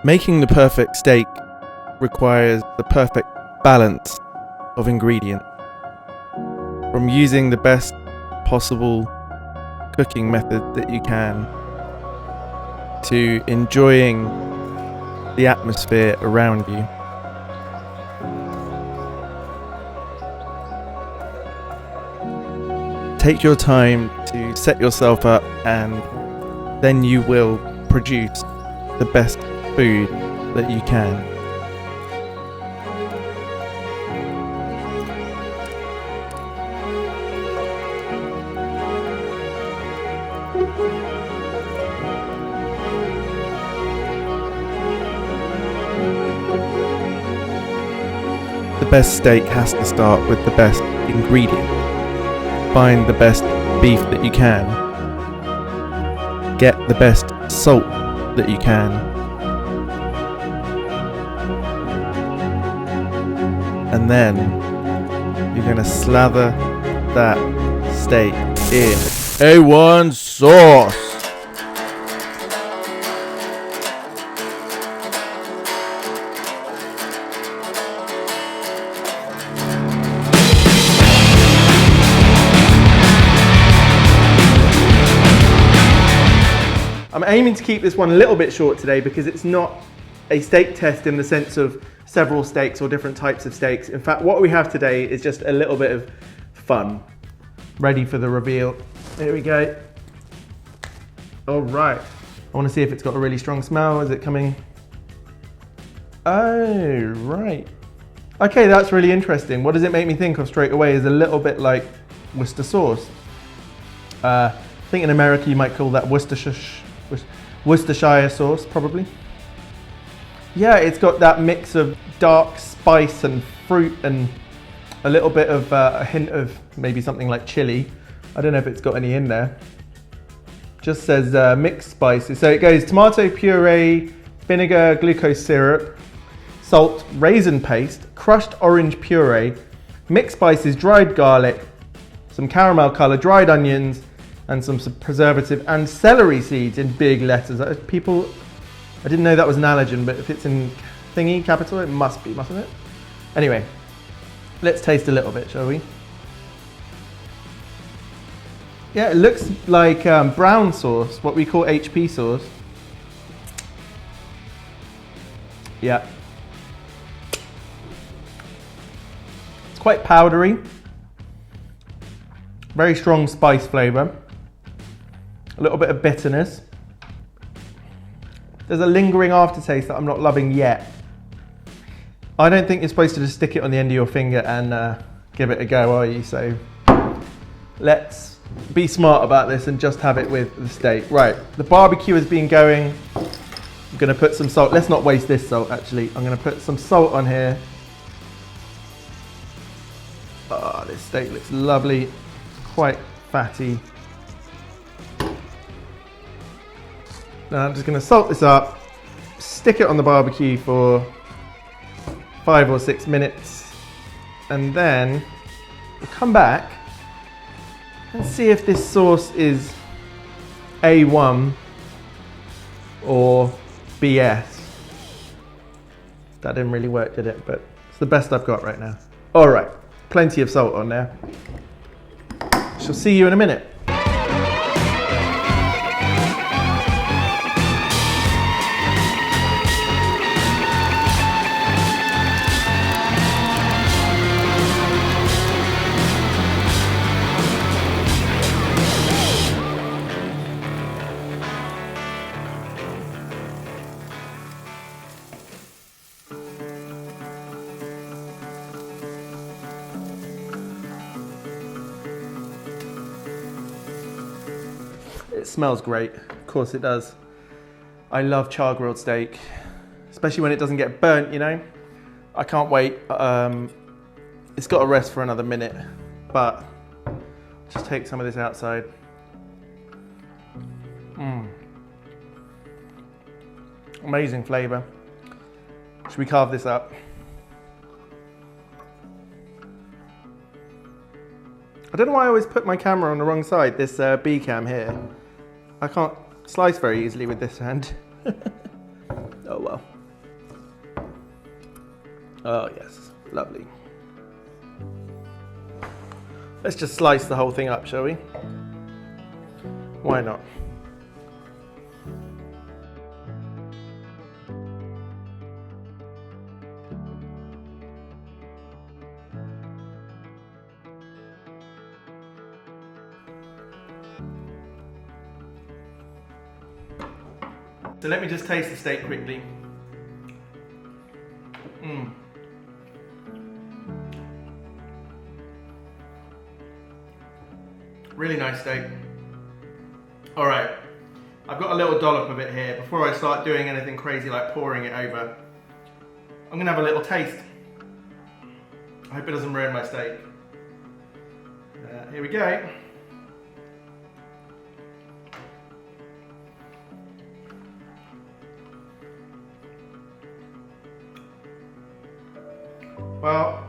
Making the perfect steak requires the perfect balance of ingredients. From using the best possible cooking method that you can, to enjoying the atmosphere around you. Take your time to set yourself up, and then you will produce the best food that you can. The best steak has to start with the best ingredient. Find the best beef that you can. Get the best salt that you can. And then you're going to slather that steak in A1 sauce. I'm aiming to keep this one a little bit short today because it's not a steak test in the sense of several steaks or different types of steaks. In fact, what we have today is just a little bit of fun. Ready for the reveal. Here we go. All right. I want to see if it's got a really strong smell. Is it coming? Oh, right. Okay, that's really interesting. What does it make me think of straight away is a little bit like Worcester sauce. I think in America you might call that Worcestershire sauce, probably. Yeah, it's got that mix of dark spice and fruit and a little bit of a hint of maybe something like chili. I don't know if it's got any in there. Just says mixed spices. So it goes tomato puree, vinegar, glucose syrup, salt, raisin paste, crushed orange puree, mixed spices, dried garlic, some caramel color, dried onions, and some preservative and celery seeds in big letters. People, I didn't know that was an allergen, but if it's in thingy capital, it must be, mustn't it? Anyway, let's taste a little bit, shall we? Yeah, it looks like brown sauce, what we call HP sauce. Yeah. It's quite powdery. Very strong spice flavor. A little bit of bitterness. There's a lingering aftertaste that I'm not loving yet. I don't think you're supposed to just stick it on the end of your finger and give it a go, are you? So let's be smart about this and just have it with the steak. Right, the barbecue has been going. I'm gonna put some salt. Let's not waste this salt, actually. I'm gonna put some salt on here. Oh, this steak looks lovely. Quite fatty. Now I'm just going to salt this up, stick it on the barbecue for 5 or 6 minutes, and then we'll come back and see if this sauce is A1 or BS. That didn't really work, did it? But it's the best I've got right now. All right, plenty of salt on there. Shall see you in a minute. It smells great, of course it does. I love char grilled steak, especially when it doesn't get burnt, you know. I can't wait. It's got to rest for another minute, but just take some of this outside. Amazing flavor. Should we carve this up? I don't know why I always put my camera on the wrong side, this B cam here. I can't slice very easily with this hand. Oh well. Oh yes, lovely. Let's just slice the whole thing up, shall we? Why not? So let me just taste the steak quickly. Really nice steak. All right, I've got a little dollop of it here. Before I start doing anything crazy like pouring it over, I'm gonna have a little taste. I hope it doesn't ruin my steak. Here we go. Well,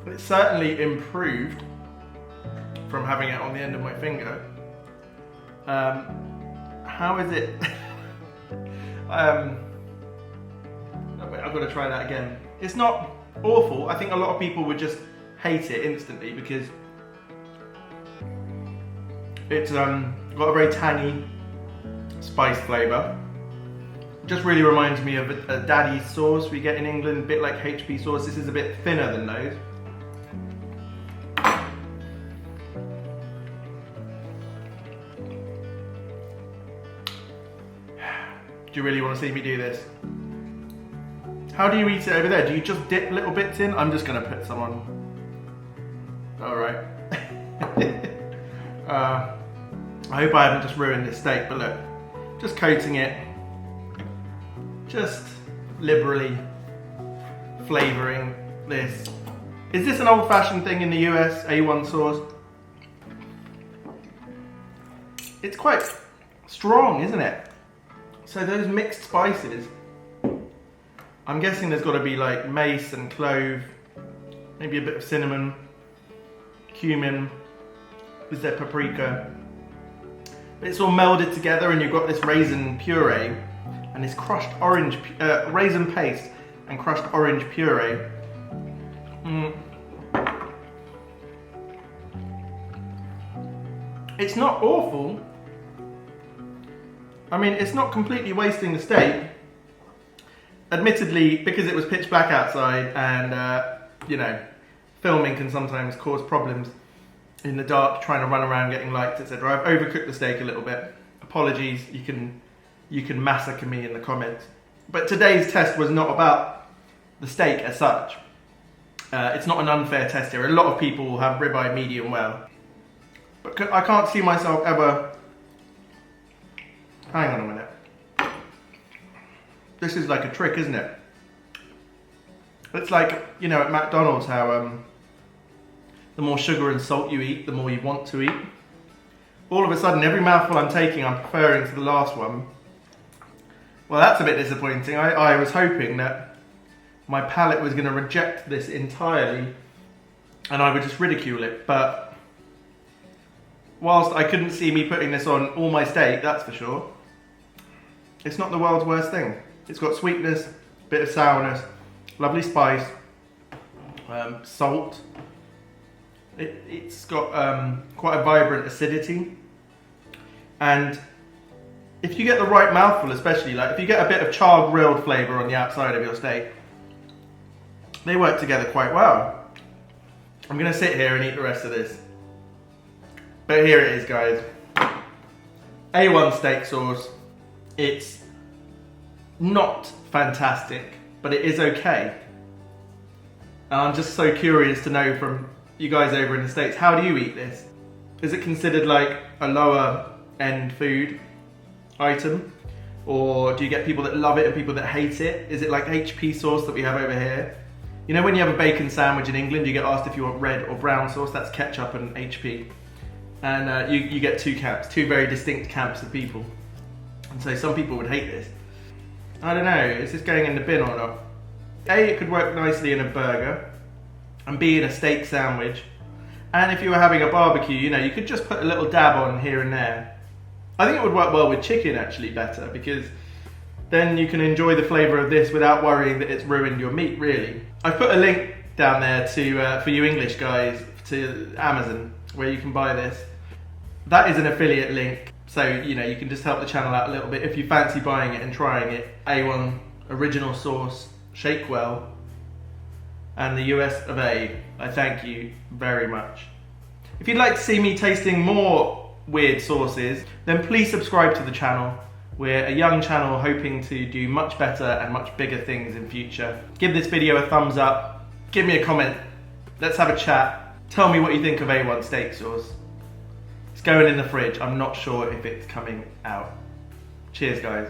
it's certainly improved from having it on the end of my finger. How is it? I've got to try that again. It's not awful. I think a lot of people would just hate it instantly because it's got a very tangy spice flavour. Just really reminds me of a daddy's sauce we get in England, a bit like HP sauce. This is a bit thinner than those. Do you really want to see me do this? How do you eat it over there? Do you just dip little bits in? I'm just going to put some on. Alright. I hope I haven't just ruined this steak, but look, just coating it. Just liberally flavouring this. Is this an old-fashioned thing in the US, A1 sauce? It's quite strong, isn't it? So those mixed spices, I'm guessing there's got to be like mace and clove, maybe a bit of cinnamon, cumin, is there paprika? But it's all melded together and you've got this raisin puree and this crushed orange, raisin paste and crushed orange puree. It's not awful. I mean, it's not completely wasting the steak. Admittedly, because it was pitch black outside and, you know, filming can sometimes cause problems in the dark, trying to run around getting lights, etc. I've overcooked the steak a little bit. Apologies, you can massacre me in the comments. But today's test was not about the steak as such. It's not an unfair test here. A lot of people have ribeye medium well. But I can't see myself ever... Hang on a minute. This is like a trick, isn't it? It's like, you know, at McDonald's how the more sugar and salt you eat, the more you want to eat. All of a sudden, every mouthful I'm taking, I'm preferring to the last one. Well, that's a bit disappointing. I was hoping that my palate was going to reject this entirely and I would just ridicule it. But whilst I couldn't see me putting this on all my steak, that's for sure, it's not the world's worst thing. It's got sweetness, bit of sourness, lovely spice, salt. It's got quite a vibrant acidity. And if you get the right mouthful, especially, like if you get a bit of char grilled flavour on the outside of your steak, they work together quite well. I'm going to sit here and eat the rest of this. But here it is, guys. A1 steak sauce. It's not fantastic, but it is okay. And I'm just so curious to know from you guys over in the States, how do you eat this? Is it considered like a lower end food item? Or do you get people that love it and people that hate it? Is it like HP sauce that we have over here? You know when you have a bacon sandwich in England, you get asked if you want red or brown sauce, that's ketchup and HP. And you get two camps, two very distinct camps of people. And so some people would hate this. I don't know, is this going in the bin or not? A, it could work nicely in a burger, and B, in a steak sandwich. And if you were having a barbecue, you know, you could just put a little dab on here and there. I think it would work well with chicken actually better, because then you can enjoy the flavour of this without worrying that it's ruined your meat, really. I've put a link down there to for you English guys to Amazon where you can buy this. That is an affiliate link, so you know you can just help the channel out a little bit if you fancy buying it and trying it. A1 original sauce, Shakewell, and the US of A. I thank you very much. If you'd like to see me tasting more weird sauces, then please subscribe to the channel. We're a young channel hoping to do much better and much bigger things in future. Give this video a thumbs up, give me a comment, let's have a chat. Tell me what you think of A1 steak sauce. It's going in the fridge, I'm not sure if it's coming out. Cheers guys.